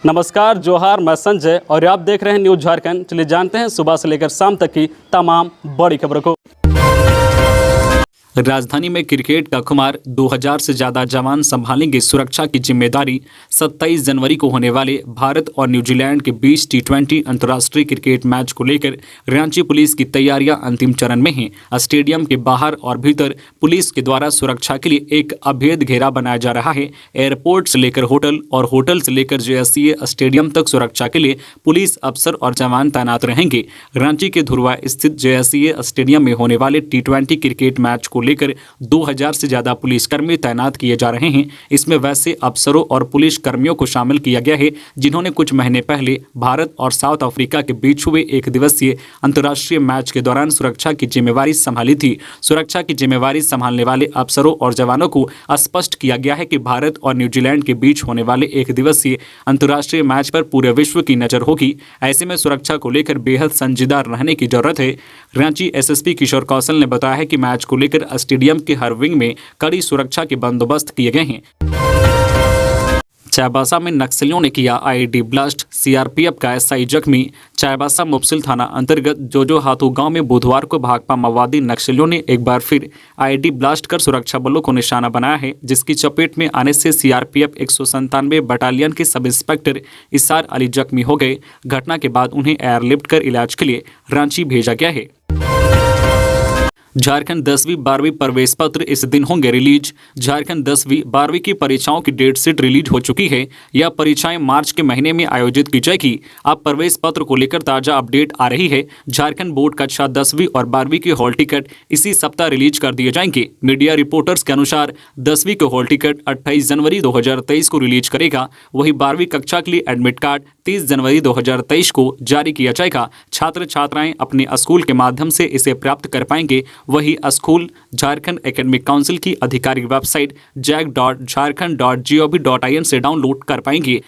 नमस्कार, जोहार, मैं संजय और आप देख रहे हैं न्यूज झारखंड। चलिए जानते हैं सुबह से लेकर शाम तक की तमाम बड़ी खबरों को। राजधानी में क्रिकेट का खुमार, 2000 से ज्यादा जवान संभालेंगे सुरक्षा की जिम्मेदारी। 27 जनवरी को होने वाले भारत और न्यूजीलैंड के बीच T20 अंतर्राष्ट्रीय क्रिकेट मैच को लेकर रांची पुलिस की तैयारियां अंतिम चरण में हैं। स्टेडियम के बाहर और भीतर पुलिस के द्वारा सुरक्षा के लिए एक अभेद घेरा बनाया जा रहा है। एयरपोर्ट से लेकर होटल और होटल से लेकर JSCA स्टेडियम तक सुरक्षा के लिए पुलिस अफसर और जवान तैनात रहेंगे। रांची के धुरवा स्थित JSCA स्टेडियम में होने वाले T20 क्रिकेट मैच को लेकर 2000 से ज्यादा पुलिसकर्मी तैनात किए जा रहे हैं। इसमें वैसे अफसरों और पुलिस कर्मियों को शामिल किया गया है जिन्होंने कुछ महीने पहले भारत और साउथ अफ्रीका के बीच हुए एक दिवसीय अंतर्राष्ट्रीय मैच के दौरान सुरक्षा की जिम्मेवारी संभाली थी। सुरक्षा की जिम्मेवारी संभालने वाले अफसरों और जवानों को स्पष्ट किया गया है कि भारत और न्यूजीलैंड के बीच होने वाले एक दिवसीय अंतर्राष्ट्रीय मैच पर पूरे विश्व की नजर होगी। ऐसे में सुरक्षा को लेकर बेहद संजीदा रहने की जरूरत है। रांची SSP किशोर कौशल ने बताया है कि मैच को लेकर स्टेडियम के हर विंग में कड़ी सुरक्षा के बंदोबस्त किए गए हैं। चाईबासा में नक्सलियों ने किया IED ब्लास्ट, CRPF का SI जख्मी। चाईबासा मुफसिल थाना अंतर्गत जोजो हाथू गांव में बुधवार को भाकपा माओवादी नक्सलियों ने एक बार फिर IED ब्लास्ट कर सुरक्षा बलों को निशाना बनाया है, जिसकी चपेट में आने से CRPF 197 बटालियन के सब इंस्पेक्टर इसार अली जख्मी हो गए। घटना के बाद उन्हें एयरलिफ्ट कर इलाज के लिए रांची भेजा गया है। झारखंड 10वीं 12वीं प्रवेश पत्र इस दिन होंगे रिलीज। झारखंड 10वीं 12वीं की परीक्षाओं की डेट शीट रिलीज हो चुकी है। यह परीक्षाएं मार्च के महीने में आयोजित की जाएगी। अब प्रवेश पत्र को लेकर ताजा अपडेट आ रही है। झारखंड बोर्ड कक्षा 10वीं और 12वीं के हॉल टिकट इसी सप्ताह रिलीज कर दिए जाएंगे। मीडिया रिपोर्टर्स के अनुसार 10वीं के हॉल टिकट 28 जनवरी 2023 को रिलीज करेगा। वहीं 12वीं कक्षा के लिए एडमिट कार्ड 30 जनवरी 2023 को जारी किया जाएगा। छात्र छात्राएं अपने स्कूल के माध्यम से इसे प्राप्त कर पाएंगे। वही स्कूल झारखंड एकेडमिक काउंसिल की आधिकारिक वेबसाइट jac.jharkhand.gov.in से डाउनलोड कर पाएंगे।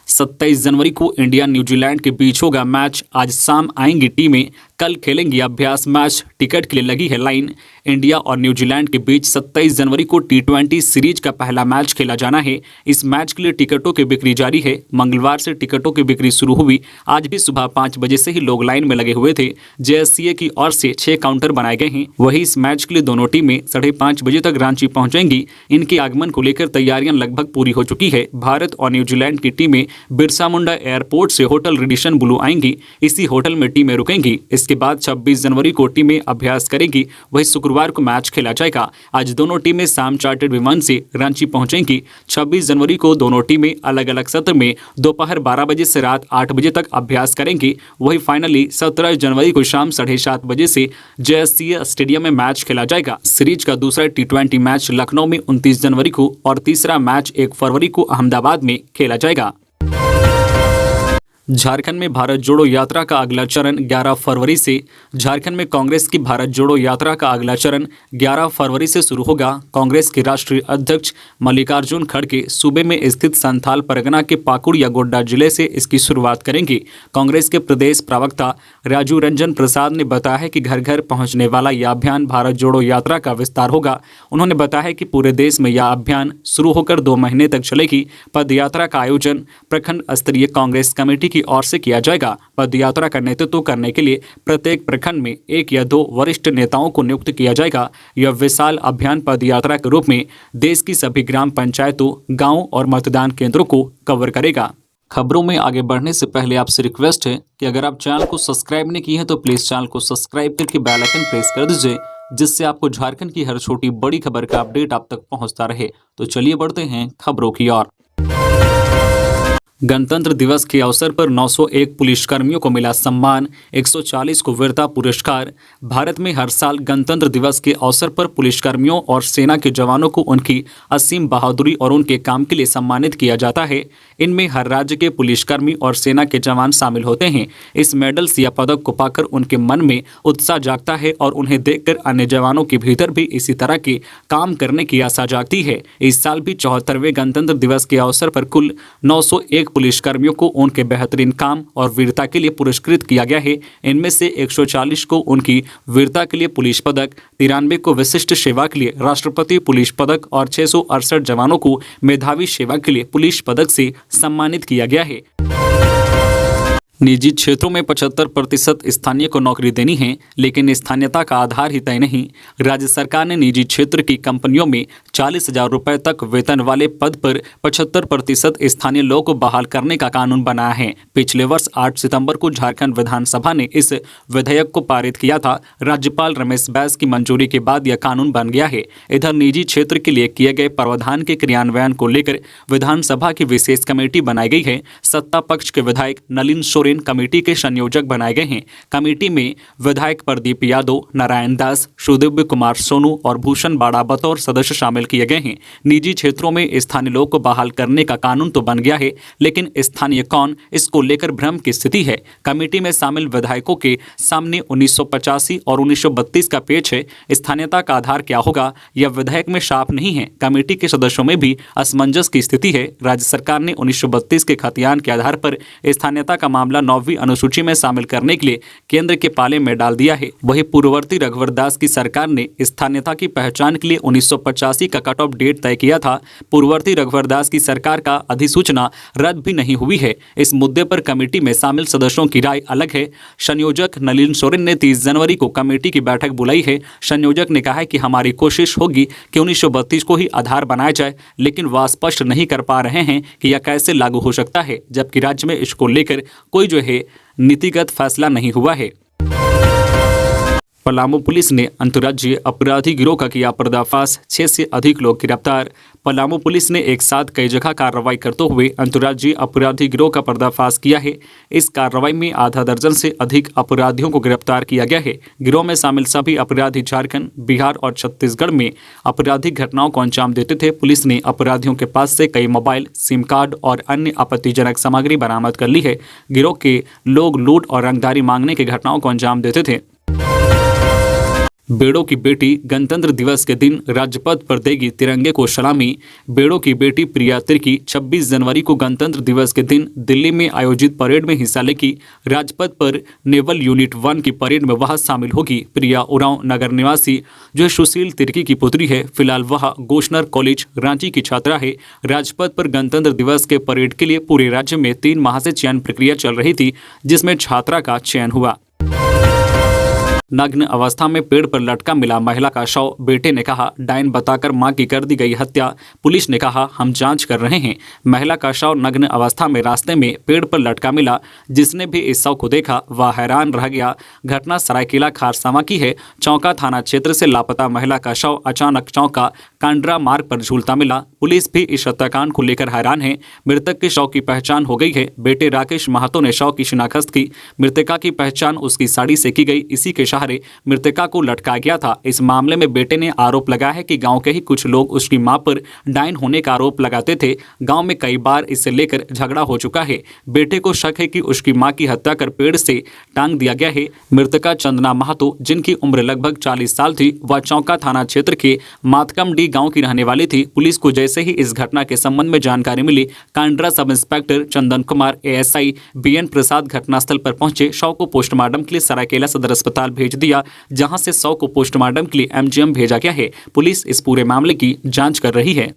27 जनवरी को इंडिया न्यूजीलैंड के बीच होगा मैच। आज शाम आएंगी टीमें, कल खेलेंगी अभ्यास मैच। टिकट के लिए लगी है लाइन। इंडिया और न्यूजीलैंड के बीच 27 जनवरी को T20 सीरीज का पहला मैच खेला जाना है। इस मैच के लिए टिकटों की बिक्री जारी है। मंगलवार से टिकटों की बिक्री शुरू हुई। आज भी सुबह 5 बजे से ही लोग लाइन में लगे हुए थे। JSCA की ओर से 6 काउंटर बनाए गए हैं। वही इस मैच के लिए दोनों टीमें 5:30 बजे तक रांची पहुंचेंगी। इनके आगमन को लेकर तैयारियां लगभग पूरी हो चुकी है। भारत और न्यूजीलैंड की टीमें बिरसा मुंडा एयरपोर्ट से होटल रेडिसन ब्लू आएंगी। इसी होटल में टीमें रुकेंगी। इसके बाद 26 जनवरी को टीमें अभ्यास करेंगी। वही शुक्रवार को मैच खेला जाएगा। आज दोनों टीमें शाम चार्टर्ड विमान से रांची पहुंचेंगी। 26 जनवरी को दोनों टीमें अलग अलग सत्र में दोपहर 12 बजे से रात 8 बजे तक अभ्यास करेंगी। वही फाइनली 17 जनवरी को शाम 7:30 बजे से JSCA स्टेडियम में मैच खेला जाएगा। सीरीज का दूसरा T20 मैच लखनऊ में 29 जनवरी को और तीसरा मैच 1 फरवरी को अहमदाबाद में खेला जाएगा। झारखंड में भारत जोड़ो यात्रा का अगला चरण 11 फरवरी से। झारखंड में कांग्रेस की भारत जोड़ो यात्रा का अगला चरण 11 फरवरी से शुरू होगा। कांग्रेस के राष्ट्रीय अध्यक्ष मल्लिकार्जुन खड़गे सूबे में स्थित संथाल परगना के पाकुड़ या गोड्डा जिले से इसकी शुरुआत करेंगे। कांग्रेस के प्रदेश प्रवक्ता राजू रंजन प्रसाद ने बताया है कि घर घर पहुंचने वाला यह अभियान भारत जोड़ो यात्रा का विस्तार होगा। उन्होंने बताया कि पूरे देश में यह अभियान शुरू होकर 2 महीने तक चलेगी। पद यात्रा का आयोजन प्रखंड स्तरीय कांग्रेस कमेटी की ओर से किया जाएगा। पद यात्रा का नेतृत्व करने के लिए प्रत्येक प्रखंड में 1 या 2 वरिष्ठ नेताओं को नियुक्त किया जाएगा। यह विशाल अभियान पद यात्रा के रूप में देश की सभी ग्राम पंचायतों, गांवों और मतदान केंद्रों को कवर करेगा। खबरों में आगे बढ़ने से पहले आपसे रिक्वेस्ट है कि अगर आप चैनल को सब्सक्राइब नहीं किए हैं तो प्लीज चैनल को सब्सक्राइब करके बेल आइकन प्रेस कर दीजिए, जिससे आपको झारखंड की हर छोटी बड़ी खबर का अपडेट आप तक पहुंचता रहे। तो चलिए बढ़ते हैं खबरों की ओर। गणतंत्र दिवस के अवसर पर 901 पुलिसकर्मियों को मिला सम्मान, 140 को वीरता पुरस्कार। भारत में हर साल गणतंत्र दिवस के अवसर पर पुलिसकर्मियों और सेना के जवानों को उनकी असीम बहादुरी और उनके काम के लिए सम्मानित किया जाता है। इनमें हर राज्य के पुलिसकर्मी और सेना के जवान शामिल होते हैं। इस मेडल्स या पदक को पाकर उनके मन में उत्साह जागता है और उन्हें देखकर अन्य जवानों के भीतर भी इसी तरह के काम करने की आशा जागती है। इस साल भी 74वें गणतंत्र दिवस के अवसर पर कुल 901 101 पुलिसकर्मियों को उनके बेहतरीन काम और वीरता के लिए पुरस्कृत किया गया है। इनमें से 140 को उनकी वीरता के लिए पुलिस पदक, 93 को विशिष्ट सेवा के लिए राष्ट्रपति पुलिस पदक और 668 जवानों को मेधावी सेवा के लिए पुलिस पदक से सम्मानित किया गया है। निजी क्षेत्रों में 75% स्थानीय को नौकरी देनी है, लेकिन स्थानीयता का आधार ही तय नहीं। राज्य सरकार ने निजी क्षेत्र की कंपनियों में 40,000 रुपये तक वेतन वाले पद पर 75% स्थानीय लोगों को बहाल करने का कानून बनाया है। पिछले वर्ष 8 सितंबर को झारखंड विधानसभा ने इस विधेयक को पारित किया था। राज्यपाल रमेश बैस की मंजूरी के बाद यह कानून बन गया है। इधर निजी क्षेत्र के लिए किए गए प्रावधान के क्रियान्वयन को लेकर विधानसभा की विशेष कमेटी बनाई गई है। सत्ता पक्ष के विधायक नलिन सोरेन कमेटी के संयोजक बनाए गए हैं। कमेटी में विधायक प्रदीप यादव, नारायण दास, सुदिव्य कुमार सोनू और भूषण बाड़ा बतौर सदस्य शामिल किए गए हैं। निजी क्षेत्रों में स्थानीय लोगों को बहाल करने का कानून तो बन गया है, लेकिन स्थानीय कौन, इसको लेकर भ्रम की स्थिति है। कमेटी में शामिल विधायकों के सामने 1985 और 1932 का पेच है। स्थानीयता का आधार क्या होगा, यह विधेयक में साफ नहीं है। कमेटी के सदस्यों में भी असमंजस की स्थिति है। राज्य सरकार ने 1932 के खतियान के आधार पर स्थानीयता का मामला 9वीं अनुसूची में शामिल करने के लिए केंद्र के पाले में डाल दिया है। वहीं पूर्ववर्ती रघुवर दास की सरकार ने स्थानीयता की पहचान के लिए 1985 का कट ऑफ डेट तय किया था। पूर्ववर्ती रघुवर दास की सरकार का अधिसूचना रद्द भी नहीं हुई है। इस मुद्दे पर कमेटी में शामिल सदस्यों की राय अलग है। संयोजक नलिन सोरेन ने 30 जनवरी को कमेटी की बैठक बुलाई है। संयोजक ने कहा है कि हमारी कोशिश होगी कि 1932 को ही आधार बनाया जाए, लेकिन वह स्पष्ट नहीं कर पा रहे हैं कि यह कैसे लागू हो सकता है, जबकि राज्य में इसको लेकर कोई जो है नीतिगत फैसला नहीं हुआ है। पलामू पुलिस ने अंतर्राज्यीय अपराधी गिरोह का किया पर्दाफाश, 6 से अधिक लोग गिरफ्तार। पलामू पुलिस ने एक साथ कई जगह कार्रवाई करते हुए अंतर्राज्यीय अपराधी गिरोह का पर्दाफाश किया है। इस कार्रवाई में आधा दर्जन से अधिक अपराधियों को गिरफ्तार किया गया है। गिरोह में शामिल सभी अपराधी झारखंड, बिहार और छत्तीसगढ़ में आपराधिक घटनाओं को अंजाम देते थे। पुलिस ने अपराधियों के पास से कई मोबाइल, सिम कार्ड और अन्य आपत्तिजनक सामग्री बरामद कर ली है। गिरोह के लोग लूट और रंगदारी मांगने की घटनाओं को अंजाम देते थे। बेड़ो की बेटी गणतंत्र दिवस के दिन राजपथ पर देगी तिरंगे को सलामी। बेड़ो की बेटी प्रिया तिर्की 26 जनवरी को गणतंत्र दिवस के दिन दिल्ली में आयोजित परेड में हिस्सा लेगी। राजपथ पर नेवल यूनिट 1 की परेड में वह शामिल होगी। प्रिया उरांव नगर निवासी जो सुशील तिर्की की पुत्री है। फिलहाल वह गोशनर कॉलेज रांची की छात्रा है। राजपथ पर गणतंत्र दिवस के परेड के लिए पूरे राज्य में 3 माह से चयन प्रक्रिया चल रही थी, जिसमें छात्रा का चयन हुआ। नग्न अवस्था में पेड़ पर लटका मिला महिला का शव, बेटे ने कहा डायन बताकर मां की कर दी गई हत्या। पुलिस ने कहा हम जांच कर रहे हैं। महिला का शव नग्न अवस्था में रास्ते में पेड़ पर लटका मिला। जिसने भी इस शव को देखा वह हैरान रह गया। घटना सरायकेला खारसावा की है। चौका थाना क्षेत्र से लापता महिला का शव अचानक चौका कांड्रा मार्ग पर झूलता मिला। पुलिस भी इस हत्याकांड को लेकर हैरान है। मृतक के शव की पहचान हो गई है। बेटे राकेश महतो ने शव की शिनाख्त की। मृतका की पहचान उसकी साड़ी से की गई। इसी के सहारे मृतका को लटकाया गया था। इस मामले में बेटे ने आरोप लगाया है कि गांव के ही कुछ लोग उसकी मां पर डायन होने का आरोप लगाते थे। गांव में कई बार इसे लेकर झगड़ा हो चुका है। बेटे को शक है कि उसकी मां की हत्या कर पेड़ से टांग दिया गया है। मृतका चंदना महतो, जिनकी उम्र लगभग 40 साल थी, वह चौका थाना क्षेत्र के मातकमडी गांव की रहने वाली थी। पुलिस को जैसे ही इस घटना के संबंध में जानकारी मिली, Kandra sub inspector Chandan Kumar, ASI BN प्रसाद घटनास्थल पर पहुंचे। शव को पोस्टमार्टम के लिए सरायकेला सदर अस्पताल भेज दिया, जहां से शव को पोस्टमार्टम के लिए एमजीएम भेजा गया है। पुलिस इस पूरे मामले की जांच कर रही है।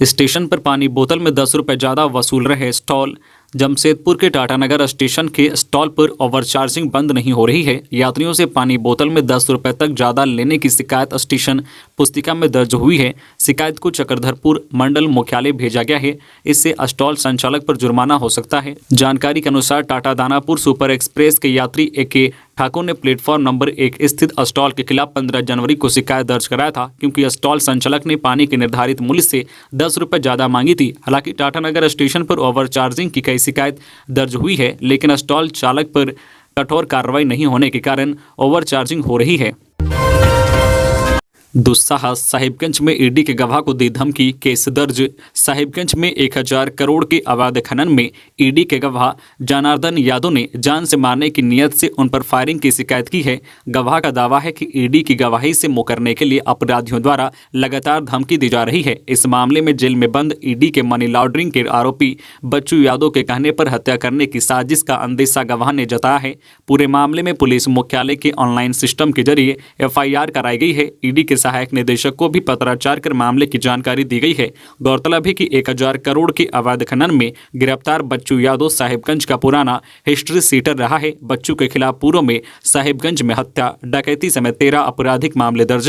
स्टेशन पर पानी बोतल में 10 रुपये ज़्यादा वसूल रहे स्टॉल। जमशेदपुर के टाटानगर स्टेशन के स्टॉल पर ओवरचार्जिंग बंद नहीं हो रही है। यात्रियों से पानी बोतल में 10 रुपये तक ज़्यादा लेने की शिकायत स्टेशन पुस्तिका में दर्ज हुई है। शिकायत को चक्रधरपुर मंडल मुख्यालय भेजा गया है। इससे स्टॉल संचालक पर जुर्माना हो सकता है। जानकारी के अनुसार टाटा दानापुर सुपर एक्सप्रेस के यात्री AK ठाकुर ने प्लेटफॉर्म नंबर 1 स्थित स्टॉल के खिलाफ 15 जनवरी को शिकायत दर्ज कराया था, क्योंकि स्टॉल संचालक ने पानी के निर्धारित मूल्य से 10 रुपये ज़्यादा मांगी थी। हालांकि टाटानगर स्टेशन पर ओवरचार्जिंग की कई शिकायत दर्ज हुई है, लेकिन स्टॉल चालक पर कठोर कार्रवाई नहीं होने के कारण ओवरचार्जिंग हो रही है। दुस्साहस, साहिबगंज में ईडी के गवाह को दी धमकी, केस दर्ज। साहिबगंज में 1000 करोड़ के अवैध खनन में ईडी के गवाह जनार्दन यादव ने जान से मारने की नीयत से उन पर फायरिंग की शिकायत की है। गवाह का दावा है कि ईडी की गवाही से मुकरने के लिए अपराधियों द्वारा लगातार धमकी दी जा रही है। इस मामले में जेल में बंद ईडी के मनी लॉन्ड्रिंग के आरोपी बच्चू यादव के कहने पर हत्या करने की साजिश का अंदेशा गवाह ने जताया है। पूरे मामले में पुलिस मुख्यालय के ऑनलाइन सिस्टम के जरिए एफआईआर कराई गई है। ईडी के सहायक निदेशक को भी पत्राचार कर मामले की जानकारी दी गई है। गौरतलब है कि 1000 करोड़ के अवैध खनन में गिरफ्तार बच्चू यादव साहिबगंज का पुराना हिस्ट्री सीटर रहा है। बच्चू के खिलाफ पूर्व में साहिबगंज में हत्या, डकैती समेत 13 आपराधिक मामले दर्ज हैं।